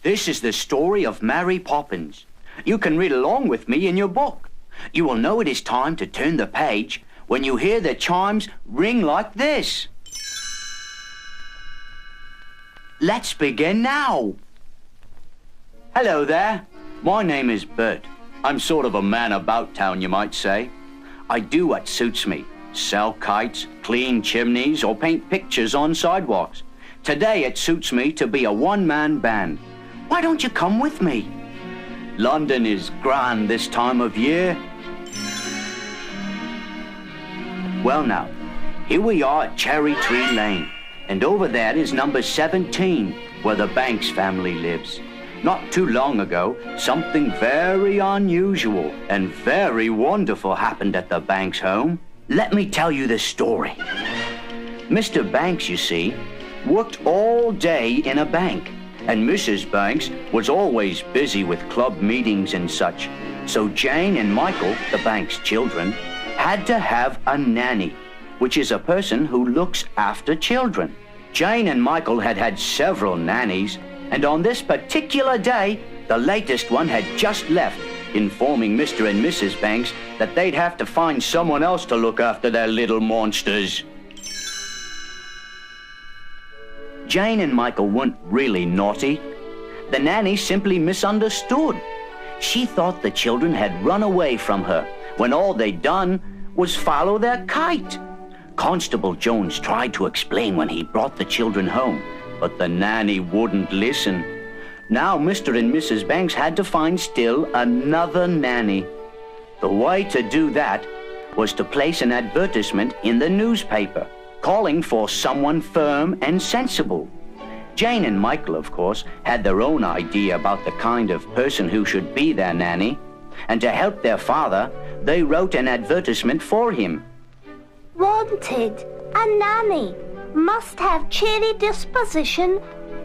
This is the story of Mary Poppins. You can read along with me in your book. You will know it is time to turn the page when you hear the chimes ring like this. Let's begin now. Hello there. My name is Bert. I'm sort of a man about town, you might say. I do what suits me. Sell kites, clean chimneys, or paint pictures on sidewalks. Today it suits me to be a one-man band. Why don't you come with me? London is grand this time of year. Well now, here we are at Cherry Tree Lane, and over there is number 17, where the Banks family lives. Not too long ago, something very unusual and very wonderful happened at the Banks home. Let me tell you the story. Mr. Banks, you see, worked all day in a bank, and Mrs. Banks was always busy with club meetings and such. So Jane and Michael, the Banks children, had to have a nanny, which is a person who looks after children. Jane and Michael had had several nannies, and on this particular day, the latest one had just left, informing Mr. and Mrs. Banks that they'd have to find someone else to look after their little monsters. Jane and Michael weren't really naughty. The nanny simply misunderstood. She thought the children had run away from her when all they'd done was follow their kite. Constable Jones tried to explain when he brought the children home, but the nanny wouldn't listen. Now Mr. and Mrs. Banks had to find still another nanny. The way to do that was to place an advertisement in the newspaper, calling for someone firm and sensible. Jane and Michael, of course, had their own idea about the kind of person who should be their nanny, and to help their father, they wrote an advertisement for him. Wanted, a nanny, must have cheery disposition,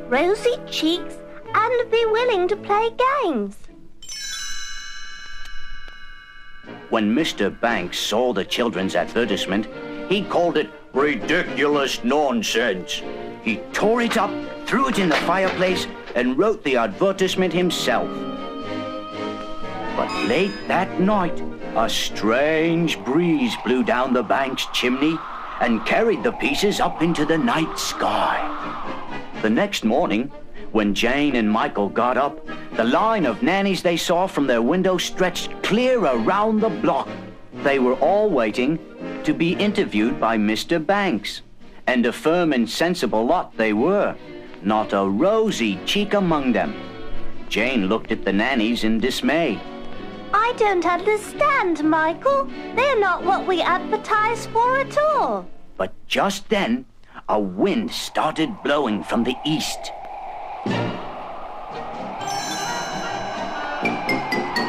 rosy cheeks, and be willing to play games. When Mr. Banks saw the children's advertisement, he called it ridiculous nonsense. He tore it up, threw it in the fireplace, and wrote the advertisement himself. But late that night, a strange breeze blew down the Banks chimney and carried the pieces up into the night sky. The next morning, when Jane and Michael got up, the line of nannies they saw from their window stretched clear around the block. They were all waiting to be interviewed by Mr. Banks, and a firm and sensible lot they were, not a rosy cheek among them. Jane looked at the nannies in dismay. I don't understand, Michael. They're not what we advertised for at all. But just then, a wind started blowing from the east.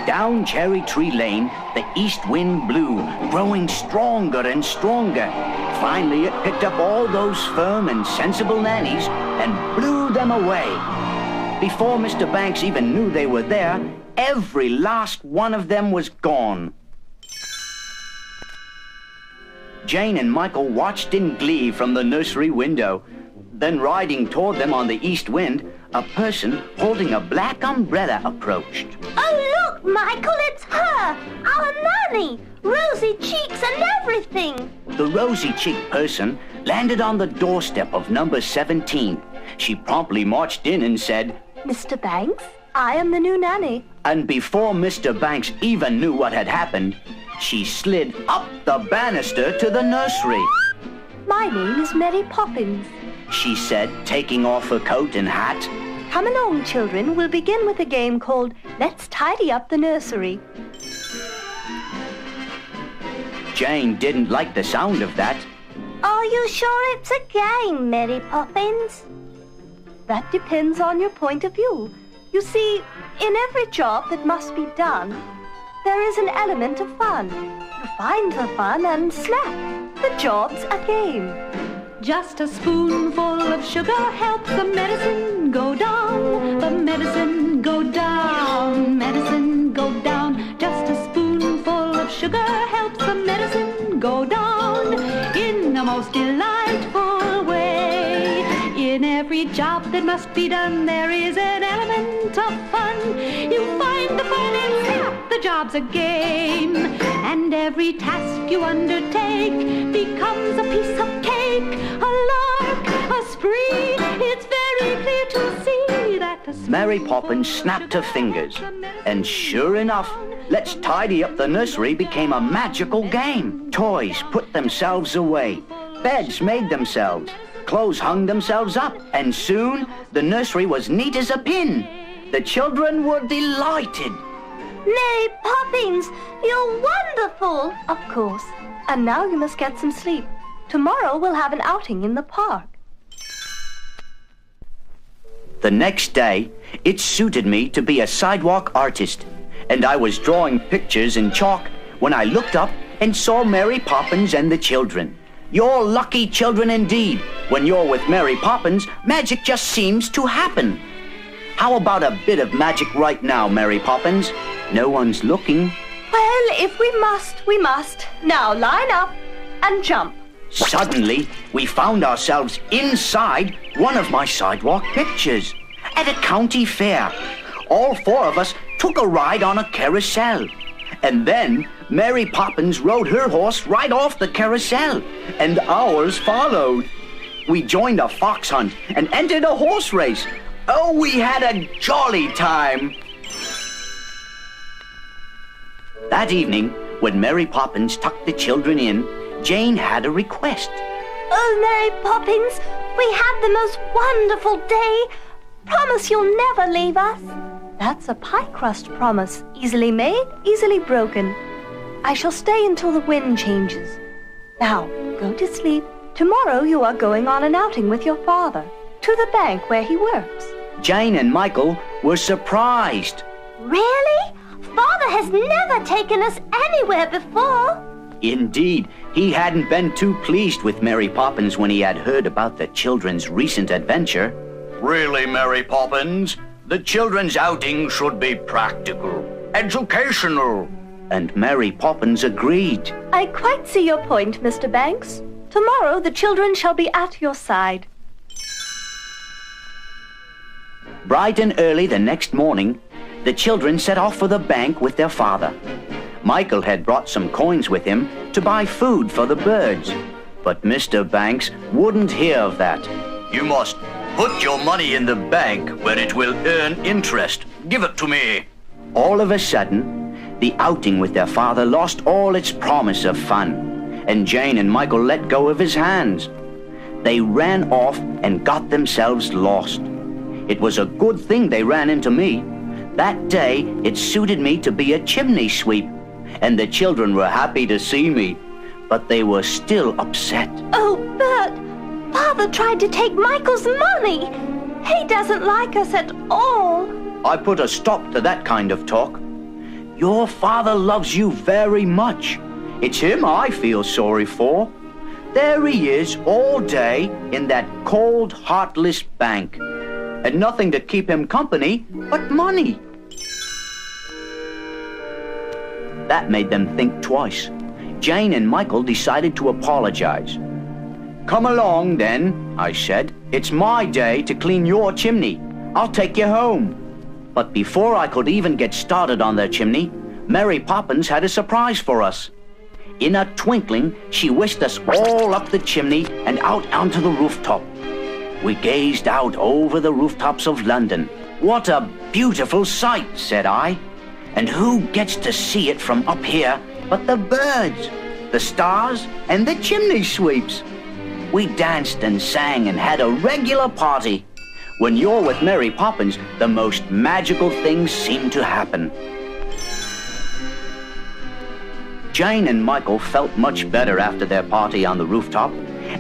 Down Cherry Tree Lane, the east wind blew, growing stronger and stronger. Finally, it picked up all those firm and sensible nannies and blew them away. Before Mr. Banks even knew they were there, every last one of them was gone. Jane and Michael watched in glee from the nursery window. Then, riding toward them on the east wind, a person holding a black umbrella approached. Oh, look, Michael, it's her, our nanny, rosy cheeks and everything. The rosy-cheeked person landed on the doorstep of number 17. She promptly marched in and said, Mr. Banks, I am the new nanny. And before Mr. Banks even knew what had happened, she slid up the banister to the nursery. My name is Mary Poppins, she said, taking off her coat and hat. Come along, children. We'll begin with a game called Let's Tidy Up the Nursery. Jane didn't like the sound of that. Are you sure it's a game, Mary Poppins? That depends on your point of view. You see, in every job that must be done, there is an element of fun. You find the fun and snap, the job's a game. Just a spoonful of sugar helps the medicine go down. The medicine go down, medicine go down. Just a spoonful of sugar helps the medicine go down in the most delightful way. In every job that must be done. There is an element of fun. You find the fun in snap, the job's a game. And every task you undertake becomes a piece of cake, a lark, a spree. It's very clear to see that the Mary Poppins snapped her fingers, and sure enough, Let's Tidy Up the Nursery became a magical game. Toys put themselves away, beds made themselves, clothes hung themselves up, and soon the nursery was neat as a pin. The children were delighted. Mary Poppins, you're wonderful! Of course. And now you must get some sleep. Tomorrow we'll have an outing in the park. The next day, it suited me to be a sidewalk artist, and I was drawing pictures in chalk when I looked up and saw Mary Poppins and the children. You're lucky children indeed. When you're with Mary Poppins, magic just seems to happen. How about a bit of magic right now, Mary Poppins? No one's looking. Well, if we must, we must. Now line up and jump. Suddenly, we found ourselves inside one of my sidewalk pictures at a county fair. All four of us took a ride on a carousel. And then Mary Poppins rode her horse right off the carousel, and ours followed. We joined a fox hunt and entered a horse race. Oh, we had a jolly time. That evening, when Mary Poppins tucked the children in, Jane had a request. Oh, Mary Poppins, we had the most wonderful day. Promise you'll never leave us. That's a pie crust promise. Easily made, easily broken. I shall stay until the wind changes. Now, go to sleep. Tomorrow you are going on an outing with your father to the bank where he works. Jane and Michael were surprised. Really? Father has never taken us anywhere before. Indeed, he hadn't been too pleased with Mary Poppins when he had heard about the children's recent adventure. Really, Mary Poppins? The children's outing should be practical, educational. And Mary Poppins agreed. I quite see your point, Mr. Banks. Tomorrow the children shall be at your side. Bright and early the next morning, the children set off for the bank with their father. Michael had brought some coins with him to buy food for the birds. But Mr. Banks wouldn't hear of that. You must put your money in the bank where it will earn interest. Give it to me. All of a sudden, the outing with their father lost all its promise of fun, and Jane and Michael let go of his hands. They ran off and got themselves lost. It was a good thing they ran into me. That day, it suited me to be a chimney sweep, and the children were happy to see me, but they were still upset. Oh, Bert, Father tried to take Michael's money. He doesn't like us at all. I put a stop to that kind of talk. Your father loves you very much. It's him I feel sorry for. There he is all day in that cold, heartless bank, and nothing to keep him company but money. That made them think twice. Jane and Michael decided to apologize. Come along, then, I said. It's my day to clean your chimney. I'll take you home. But before I could even get started on their chimney, Mary Poppins had a surprise for us. In a twinkling, she whisked us all up the chimney and out onto the rooftop. We gazed out over the rooftops of London. What a beautiful sight, said I. And who gets to see it from up here but the birds, the stars, and the chimney sweeps? We danced and sang and had a regular party. When you're with Mary Poppins, the most magical things seem to happen. Jane and Michael felt much better after their party on the rooftop,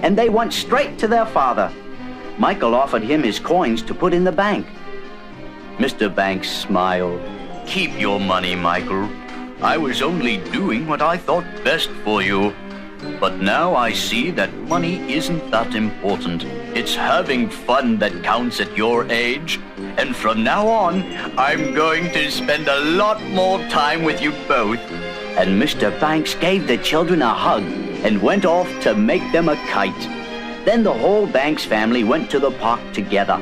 and they went straight to their father. Michael offered him his coins to put in the bank. Mr. Banks smiled. Keep your money, Michael. I was only doing what I thought best for you. But now I see that money isn't that important. It's having fun that counts at your age. And from now on, I'm going to spend a lot more time with you both. And Mr. Banks gave the children a hug and went off to make them a kite. Then the whole Banks family went to the park together.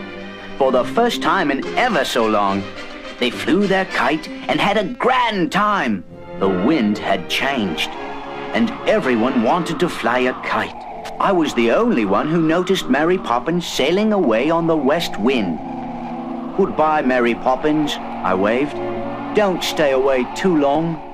for the first time in ever so long. They flew their kite and had a grand time. The wind had changed, and everyone wanted to fly a kite. I was the only one who noticed Mary Poppins sailing away on the west wind. "Goodbye, Mary Poppins," I waved. "Don't stay away too long."